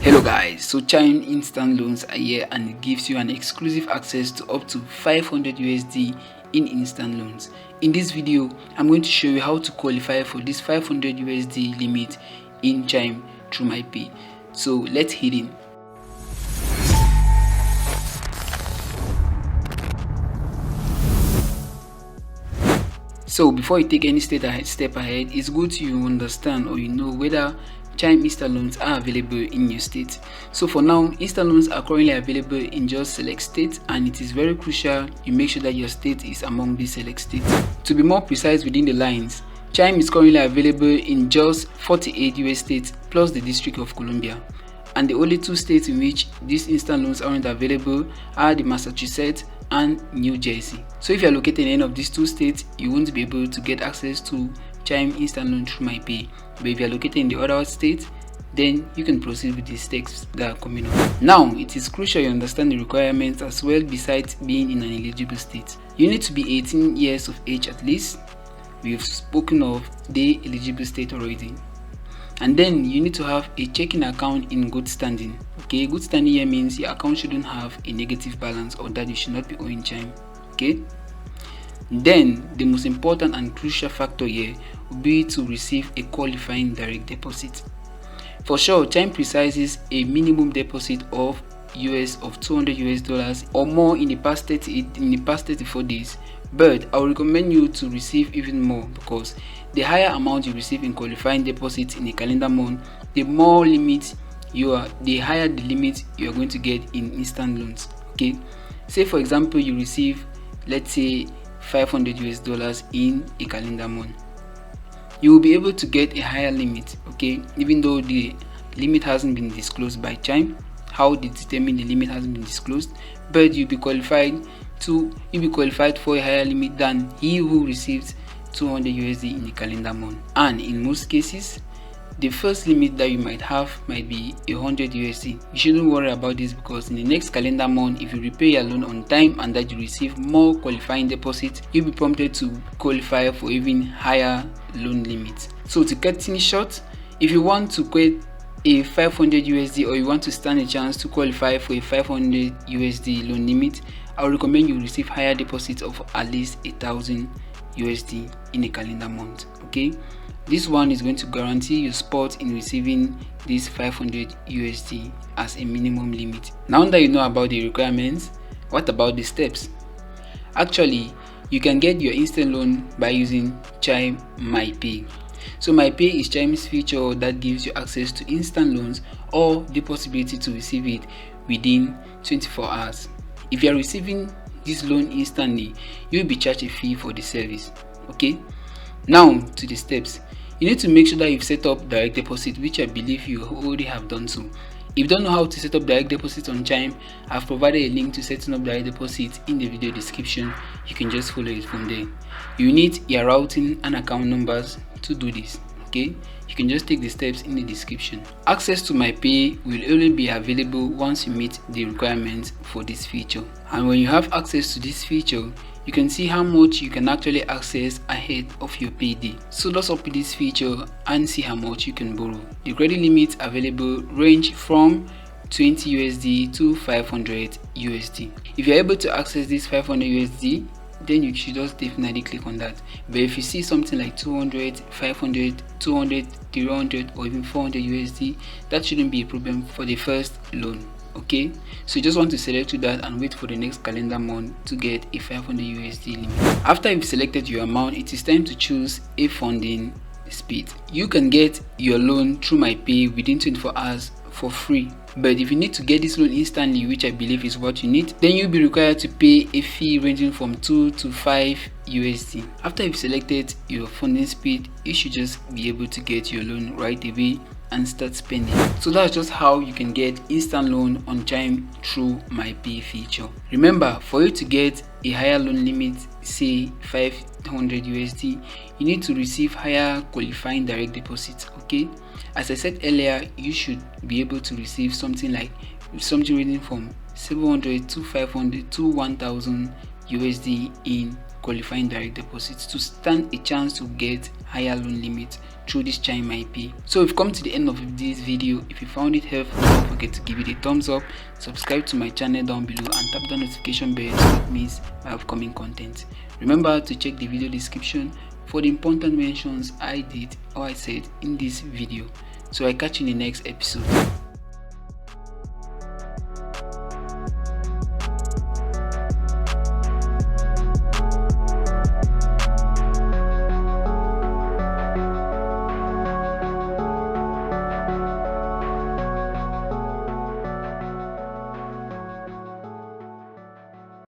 Hello guys, so Chime instant loans are here and it gives you an exclusive access to up to 500 USD in instant loans. In this video, I'm going to show you how to qualify for this 500 USD limit in Chime through MyPay. So let's hit in. So before you take any step ahead, it's good you understand or you know whether Chime instant loans are available in your state. So for now, instant loans are currently available in just select states, and it is very crucial you make sure that your state is among these select states. To be more precise within the lines, Chime is currently available in just 48 US states plus the District of Columbia. And the only two states in which these instant loans aren't available are the Massachusetts and New Jersey. So if you are located in any of these two states, you won't be able to get access to Chime instant loan through MyPay. But if you are located in the other state, then you can proceed with the steps that are coming up. Now, it is crucial you understand the requirements as well besides being in an eligible state. You need to be 18 years of age at least. We've spoken of the eligible state already. And then you need to have a checking account in good standing. Okay, good standing here means your account shouldn't have a negative balance or that you should not be owing Chime. Okay. Then the most important and crucial factor here will be to receive a qualifying direct deposit. For sure, Chime precises a minimum deposit of $200 US or more in the past 34 days. But I would recommend you to receive even more, because the higher amount you receive in qualifying deposits in a calendar month, the higher the limit you are going to get in instant loans. Okay, say for example you receive, let's say, $500 US in a calendar month, you will be able to get a higher limit. Okay, even though the limit hasn't been disclosed by Chime, how they determine the limit hasn't been disclosed, but you'll be qualified for a higher limit than he who receives 200 USD in the calendar month. And in most cases, the first limit that you might have might be 100 USD. You shouldn't worry about this, because in the next calendar month, if you repay your loan on time and that you receive more qualifying deposits, you'll be prompted to qualify for even higher loan limits. So to cut things short, if you want to get a 500 USD or you want to stand a chance to qualify for a 500 USD loan limit, I would recommend you receive higher deposits of at least 1,000 USD in a calendar month. Okay, this one is going to guarantee your spot in receiving this 500 USD as a minimum limit. Now that you know about the requirements, what about the steps? Actually, you can get your instant loan by using Chime MyPay. So MyPay is Chime's feature that gives you access to instant loans or the possibility to receive it within 24 hours. If you are receiving this loan instantly, you will be charged a fee for the service. Okay, now to the steps. You need to make sure that you've set up direct deposit, which I believe you already have done so. If you don't know how to set up direct deposit on Chime, I've provided a link to setting up direct deposit in the video description. You can just follow it from there. You need your routing and account numbers to do this. Okay, you can just take the steps in the description. Access to MyPay will only be available once you meet the requirements for this feature. And when you have access to this feature, you can see how much you can actually access ahead of your payday. So let's open this feature and see how much you can borrow. The credit limits available range from 20 USD to 500 USD. If you're able to access this 500 USD, then you should just definitely click on that. But if you see something like 200, 500, 200, 300 or even 400 USD, that shouldn't be a problem for the first loan. Okay, so you just want to select that and wait for the next calendar month to get a 500 USD limit. After you've selected your amount, it is time to choose a funding speed. You can get your loan through MyPay within 24 hours for free. But if you need to get this loan instantly, which I believe is what you need, then you'll be required to pay a fee ranging from 2 to 5 USD. After you've selected your funding speed, you should just be able to get your loan right away and start spending. So that's just how you can get instant loan on Chime through MyPay feature. Remember, for you to get a higher loan limit, say 500 USD, you need to receive higher qualifying direct deposits. Okay, as I said earlier, you should be able to receive something ranging from 700 to 500 to 1,000 USD in qualifying direct deposits to stand a chance to get higher loan limit through this Chime MyPay. So we've come to the end of this video. If you found it helpful, don't forget to give it a thumbs up, subscribe to my channel down below, and tap the notification bell to not miss my upcoming content. Remember to check the video description for the important mentions I did or I said in this video. So I catch you in the next episode.